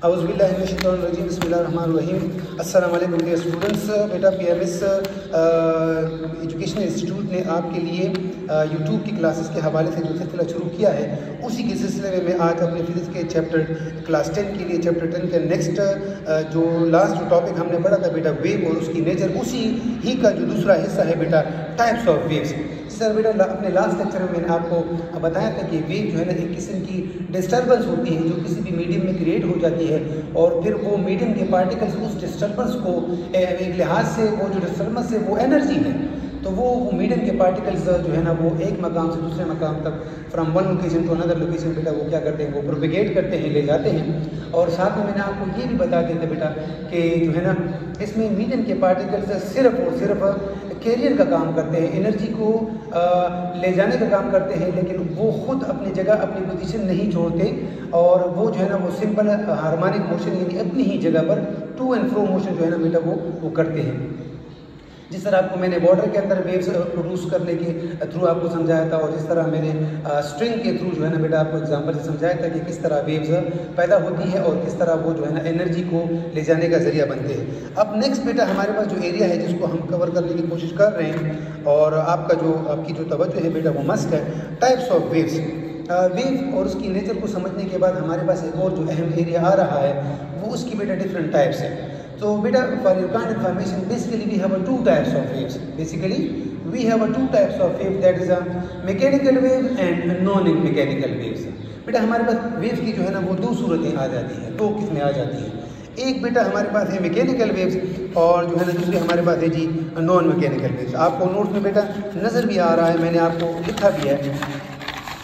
औज़ुबिल्लाहिमिनश्शैतानिर्रजीम बिस्मिल्लाहिर्रहमानिर्रहीम। अस्सलाम वालेकुम डियर स्टूडेंट्स। बेटा PMS एजुकेशनल इंस्टीट्यूट ने आपके लिए यूट्यूब की क्लासेस के हवाले से जो सिलसिला शुरू किया है, उसी के सिलसिले में मैं आज अपने फिजिक्स के चैप्टर क्लास 10 के लिए चैप्टर 10 के नेक्स्ट जो लास्ट टॉपिक हमने पढ़ा था बेटा वेव और उसकी नेचर, उसी ही का जो दूसरा हिस्सा है बेटा टाइप्स ऑफ वेव्स। सर बेटा अपने लास्ट लेक्चर में मैंने आपको बताया था कि वेव जो है ना एक किस्म की डिस्टर्बेंस होती है जो किसी भी मीडियम में क्रिएट हो जाती है और फिर वो मीडियम के पार्टिकल्स उस डिस्टर्बेंस को एक लिहाज से वो जो डिस्टर्बेंस है वो एनर्जी है, तो वो मीडियम के पार्टिकल्स जो है ना वो एक मकाम से दूसरे मकाम तक from one location to another location बेटा वो क्या करते हैं, वो प्रोपेगेट करते हैं, ले जाते हैं। और साथ में मैंने आपको ये भी बता दिया था बेटा कि जो है ना इसमें मीडियम के पार्टिकल्स सिर्फ और सिर्फ कैरियर का काम करते हैं, एनर्जी को ले जाने का काम करते हैं, लेकिन वो खुद अपनी जगह अपनी पोजीशन नहीं छोड़ते और वो जो है ना वो सिंपल हार्मोनिक मोशन यानी अपनी ही जगह पर टू एंड फ्रो मोशन जो है ना बेटा वो करते हैं। जिस तरह आपको मैंने वाटर के अंदर वेव्स प्रोड्यूस करने के थ्रू आपको समझाया था और जिस तरह मैंने स्ट्रिंग के थ्रू जो है ना बेटा आपको एग्जांपल से समझाया था कि किस तरह वेव्स पैदा होती है और किस तरह वो जो है ना एनर्जी को ले जाने का जरिया बनते हैं। अब नेक्स्ट बेटा हमारे पास जो एरिया है जिसको हम कवर करने की कोशिश कर रहे हैं और आपकी जो तवज्जो है बेटा वो मस्ट है टाइप्स ऑफ वेव्स। वेव और उसकी नेचर को समझने के बाद हमारे पास एक और जो अहम एरिया आ रहा है वो उसकी बेटा डिफरेंट टाइप्स है। So beta, for your kind information, basically we have two types of waves. Basically, we have two types of wave, that is a mechanical wave and non-mechanical waves. बेटा हमारे पास waves की जो है ना वो दो सूरतें आ जाती हैं, दो किस्में आ जाती हैं। एक बेटा हमारे पास है मैकेनिकल वेव्स और जो है ना दूसरी हमारे पास है जी नॉन मैकेनिकल वेव्स। आपको नोट्स में बेटा नज़र भी आ रहा है, मैंने आपको लिखा भी है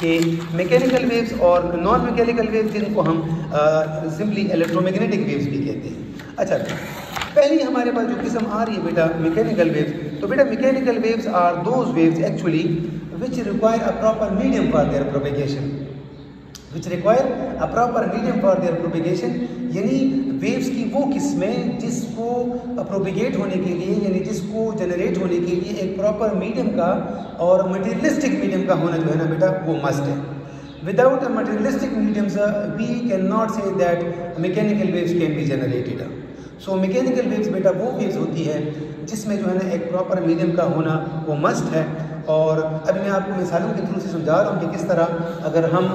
कि मैकेनिकल वेव्स और नॉन मैकेनिकल वेव्स जिनको हम सिंपली इलेक्ट्रोमैग्नेटिक वेव्स भी कहते हैं। अच्छा, पहली हमारे पास जो किस्म आ रही है बेटा मैकेनिकल वेव्स, तो बेटा mechanical waves are those waves actually which require a proper medium for their propagation, यानी वेव्स की वो किस्में जिसको प्रोपेगेट होने के लिए यानी जिसको जनरेट होने के लिए एक प्रॉपर मीडियम का और मटेरियलिस्टिक मीडियम का होना जो है ना बेटा वो मस्ट है। Without a materialistic mediums we can not say that mechanical waves can be generated. So mechanical waves बेटा वो वेव्स होती है जिसमें जो है ना एक प्रॉपर मीडियम का होना वो मस्ट है। और अभी मैं आपको मिसालों के थ्रू से समझा रहा हूँ कि किस तरह अगर हम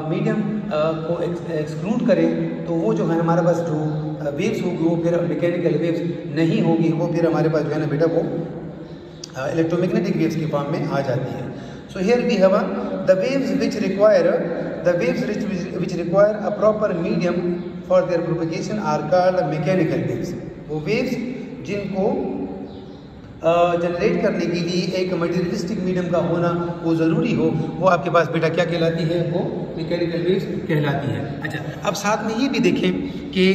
मीडियम को एक्सक्लूड करें तो वो जो है हमारे पास जो वेव्स होगी वो फिर मैकेनिकल वेव्स नहीं होगी, वो फिर हमारे पास जो है ना बेटा वो इलेक्ट्रोमैग्नेटिक वेव्स की फॉर्म में आ जाती है। So here we have the waves which require a proper medium for their propagation are called mechanical waves। वो waves जिनको जनरेट करने के लिए एक मटेरियलिस्टिक मीडियम का होना वो ज़रूरी हो, वो आपके पास बेटा क्या कहलाती है, वो मैकेनिकल वेव्स कहलाती है। अच्छा, अब साथ में ये भी देखें कि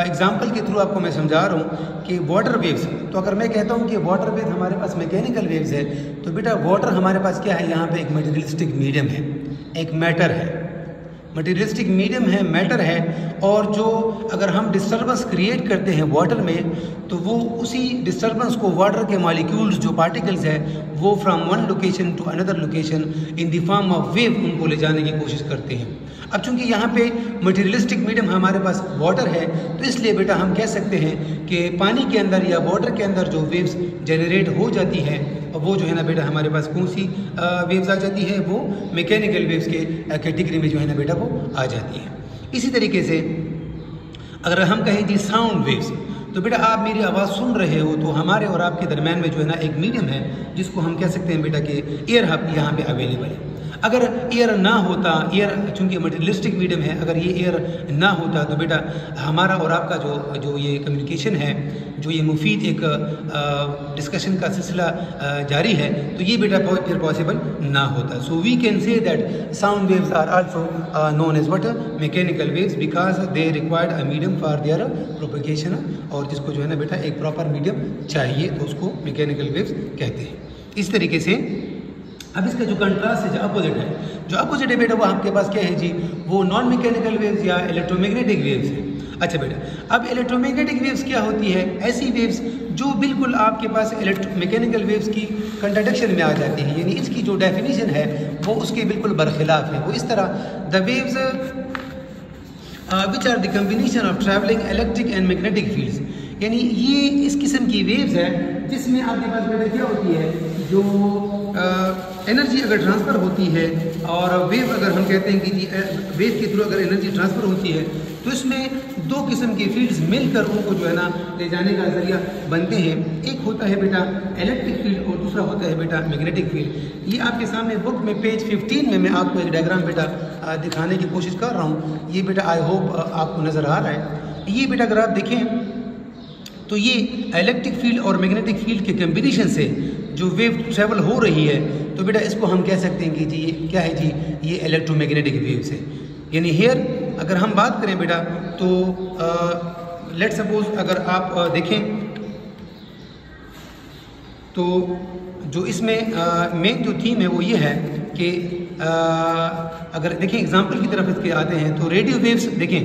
एग्जांपल के थ्रू आपको मैं समझा रहा हूँ कि वाटर वेव्स, तो अगर मैं कहता हूँ कि वाटर वेव हमारे पास मैकेनिकल वेव्स है तो बेटा वाटर हमारे पास क्या है, यहाँ पे एक मटेरियलिस्टिक मीडियम है, एक मैटर है, मटेरियलिस्टिक मीडियम है, मैटर है। और जो अगर हम डिस्टर्बेंस क्रिएट करते हैं वाटर में तो वो उसी डिस्टर्बेंस को वाटर के मॉलिक्यूल्स जो पार्टिकल्स हैं वो from one location to another location in the form of wave उनको ले जाने की कोशिश करते हैं। अब चूंकि यहाँ पे मटेरियलिस्टिक मीडियम हमारे पास वाटर है तो इसलिए बेटा हम कह सकते हैं कि पानी के अंदर या वाटर के अंदर जो वेव्स जनरेट हो जाती हैं वो जो है ना बेटा हमारे पास कौन सी वेव्स आ जाती है, वो मैकेनिकल वेव्स के कैटेगरी में जो है ना बेटा वो आ जाती है। इसी तरीके से अगर हम कहें जी साउंड वेव्स, तो बेटा आप मेरी आवाज़ सुन रहे हो तो हमारे और आपके दरम्यान में जो है ना एक मीडियम है जिसको हम कह सकते हैं बेटा कि एयर यहाँ पे अवेलेबल है। अगर एयर ना होता, एयर चूँकि मटेरियलिस्टिक मीडियम है, अगर ये एयर ना होता तो बेटा हमारा और आपका जो ये कम्युनिकेशन है, जो ये मुफीद एक डिस्कशन का सिलसिला जारी है, तो ये बेटा फिर पॉसिबल ना होता। So we can say that sound waves are also known as what mechanical waves because they required a medium for their propagation, और जिसको जो है ना बेटा एक प्रॉपर मीडियम चाहिए तो उसको मैकेनिकल वेव्स कहते हैं। इस तरीके से अब इसका जो कंट्रास्ट है, जो अपोजिट है बेटा वो आपके पास क्या है जी, वो नॉन मैकेनिकल वेव्स या इलेक्ट्रोमैग्नेटिक वेव्स है। अच्छा बेटा, अब इलेक्ट्रोमैग्नेटिक वेव्स क्या होती है, ऐसी वेव्स जो बिल्कुल आपके पास मैकेनिकल वेव्स की कंट्राडिक्शन में आ जाती है, यानी इसकी जो डेफिनेशन है वो उसके बिल्कुल बरखिलाफ है। वो इस तरह the waves which are the combination of travelling electric and magnetic fields. यानी ये इस किस्म की वेव्स है जिसमें आपके पास बेटा क्या होती है, जो एनर्जी अगर ट्रांसफ़र होती है और वेव अगर हम कहते हैं कि जी वेव के थ्रू अगर एनर्जी ट्रांसफ़र होती है तो इसमें दो किस्म के फील्ड्स मिलकर उनको जो है ना ले जाने का जरिया बनते हैं। एक होता है बेटा इलेक्ट्रिक फील्ड और दूसरा होता है बेटा मैग्नेटिक फील्ड। ये आपके सामने बुक में पेज 15 में मैं आपको एक डायग्राम बेटा दिखाने की कोशिश कर रहा हूँ। ये बेटा आई होप आपको नज़र आ रहा है। ये बेटा अगर आप देखें तो ये इलेक्ट्रिक फील्ड और मैग्नेटिक फील्ड के कम्बिनेशन से जो वेव ट्रेवल हो रही है तो बेटा इसको हम कह सकते हैं कि जी ये क्या है जी, ये इलेक्ट्रोमैग्नेटिक वेव्स है। यानी हेयर अगर हम बात करें बेटा तो लेट्स सपोज अगर आप देखें तो जो इसमें मेन जो थीम है वो ये है कि अगर देखें एग्जांपल की तरफ इसके आते हैं तो रेडियो वेव्स देखें,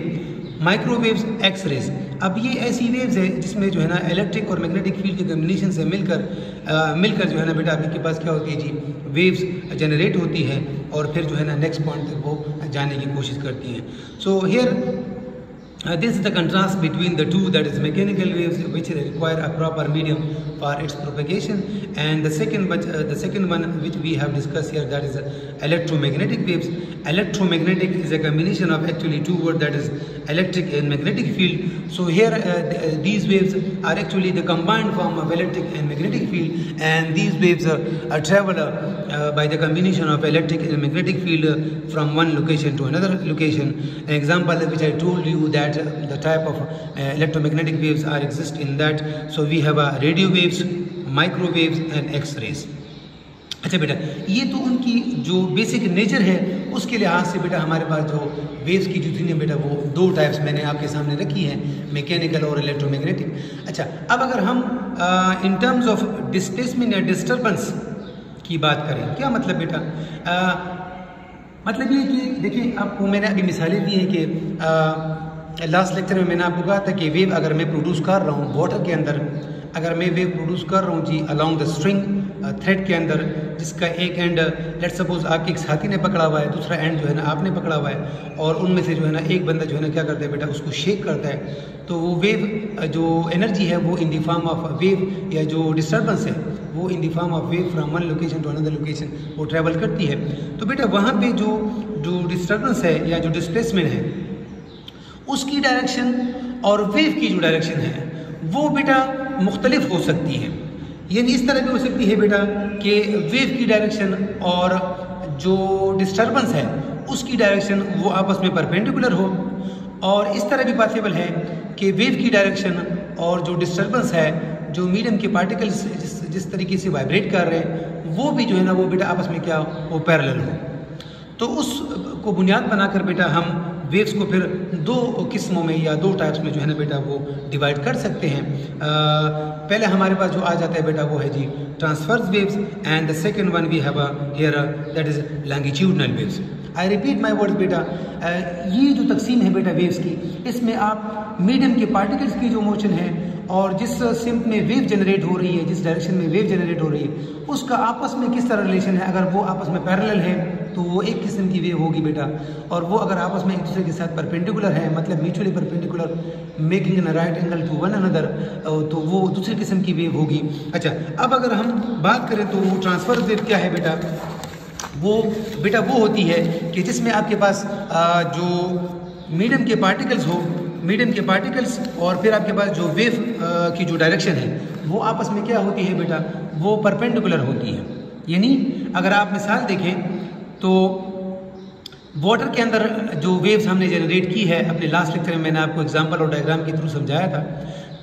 माइक्रोवेव्स, एक्स रेज। अब ये ऐसी वेव्स है जिसमें जो है ना इलेक्ट्रिक और मैग्नेटिक फील्ड के कम्बिनेशन से मिलकर जो है ना बेटा आपके पास क्या होती है जी, वेव्स जनरेट होती है और फिर जो है ना नेक्स्ट पॉइंट तक वो जाने की कोशिश करती हैं। So here this is the contrast between the two, that is mechanical waves which require a proper medium for its propagation, and the second one which we have discussed here, that is electromagnetic waves. Electromagnetic is a combination of actually two words, that is electric and magnetic field. So here these waves are actually the combined form of electric and magnetic field, and these waves travel by the combination of electric and magnetic field from one location to another location. An example which I told you that the type of electromagnetic waves are exist in that. So we have radio waves, microwaves and X-rays. अच्छा बेटा, ये तो उनकी जो basic nature है उसके लिहाज से बेटा हमारे पास जो वेव्स की जो थी बेटा वो दो टाइप्स मैंने आपके सामने रखी है, मैकेनिकल और इलेक्ट्रोमैग्नेटिक। अच्छा, अब अगर हम इन टर्म्स ऑफ डिस्प्लेसमेंट या डिस्टर्बेंस की बात करें, क्या मतलब बेटा, मतलब ये कि देखिए आपको मैंने अभी मिसालें दी हैं कि लास्ट लेक्चर में मैंने आपको कहा था कि वेव अगर मैं प्रोड्यूस कर रहा हूँ वाटर के अंदर, अगर मैं वेव प्रोड्यूस कर रहा हूँ जी अलॉन्ग द स्ट्रिंग थ्रेड के अंदर, जिसका एक एंड लेट्स सपोज आपके एक साथी ने पकड़ा हुआ है, दूसरा एंड जो है ना आपने पकड़ा हुआ है, और उनमें से जो है ना एक बंदा जो है ना क्या करता है बेटा उसको शेक करता है, तो वो वेव जो एनर्जी है वो in the form of wave या जो डिस्टर्बेंस है वो in the form of wave from one location to another location वो ट्रैवल करती है। तो बेटा वहाँ पे जो डिस्टर्बेंस है या जो डिस्प्लेसमेंट है उसकी डायरेक्शन और वेव की जो डायरेक्शन है वो बेटा मुख्तलिफ हो सकती है। यानी इस तरह भी हो सकती है बेटा कि वेव की डायरेक्शन और जो डिस्टर्बेंस है उसकी डायरेक्शन वो आपस में परपेंडिकुलर हो, और इस तरह भी पॉसिबल है कि वेव की डायरेक्शन और जो डिस्टर्बेंस है, जो मीडियम के पार्टिकल्स जिस तरीके से वाइब्रेट कर रहे हैं वो भी जो है ना वो बेटा आपस में क्या वो पैरेलल हो। तो उसको बुनियाद बनाकर बेटा हम वेव्स को फिर दो किस्मों में या दो टाइप्स में जो है ना बेटा वो डिवाइड कर सकते हैं। पहले हमारे पास जो आ जाता है बेटा वो है जी transverse waves, and the second one we have here that is longitudinal waves. I repeat my words बेटा, ये जो तकसीम है बेटा वेव्स की, इसमें आप मीडियम के पार्टिकल्स की जो मोशन है और जिस सिम्प में वेव जनरेट हो रही है, जिस डायरेक्शन में वेव जनरेट हो रही है, उसका आपस में किस तरह रिलेशन है। अगर वो आपस में पैरेलल है तो वो एक किस्म की वेव होगी बेटा, और वो अगर आपस में एक दूसरे के साथ परपेंडिकुलर है, मतलब mutually perpendicular making an right angle to one another, तो वो दूसरी किस्म की वेव होगी। अच्छा, अब अगर हम बात करें तो ट्रांसफर वेव क्या है बेटा, वो बेटा वो होती है कि जिसमें आपके पास जो मीडियम के पार्टिकल्स हो, मीडियम के पार्टिकल्स और फिर आपके पास जो वेव की जो डायरेक्शन है वो आपस में क्या होती है बेटा, वो परपेंडिकुलर होती है। यानी अगर आप मिसाल देखें तो वाटर के अंदर जो वेव्स हमने जनरेट की है, अपने लास्ट लेक्चर में मैंने आपको एग्जांपल और डायग्राम के थ्रू समझाया था,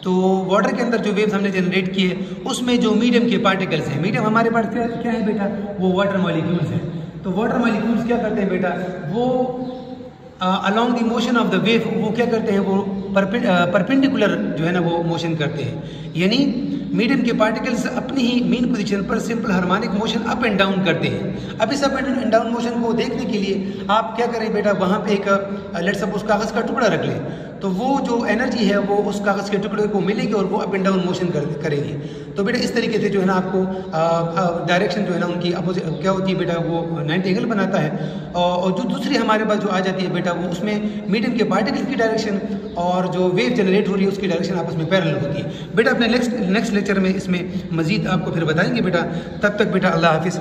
तो वाटर के अंदर जो वेव्स हमने जनरेट की है उसमें जो मीडियम के पार्टिकल्स हैं, मीडियम हमारे पास क्या है बेटा, वो वाटर मॉलिक्यूल्स हैं। तो वाटर मॉलिक्यूल्स क्या करते हैं बेटा, वो along the motion of the wave वो क्या करते हैं, वो परपेंडिकुलर जो है ना वो मोशन करते हैं। यानी मीडियम के पार्टिकल्स अपनी ही मेन पोजीशन पर simple harmonic motion up and down करते हैं। अब इस अप एंड डाउन मोशन को देखने के लिए आप क्या करें बेटा, वहाँ पे एक लेट्स सपोज कागज़ का टुकड़ा रख लें, तो वो जो एनर्जी है वो उस कागज़ के टुकड़े को मिलेगी और वो अप एंड डाउन मोशन करेगी। तो बेटा इस तरीके से जो है ना आपको डायरेक्शन जो है ना उनकी अपोजिट क्या होती है बेटा, वो 90 एंगल बनाता है। और जो दूसरी हमारे पास जो आ जाती है बेटा, वो उसमें मीडियम के पार्टिकल की डायरेक्शन और जो वेव जनरेट हो रही है उसकी डायरेक्शन आपस में पैरेलल होती है। बेटा अपने नेक्स्ट लेक्चर में इसमें मज़ीद आपको फिर बताएंगे बेटा। तब तक बेटा अल्लाह हाफिज़।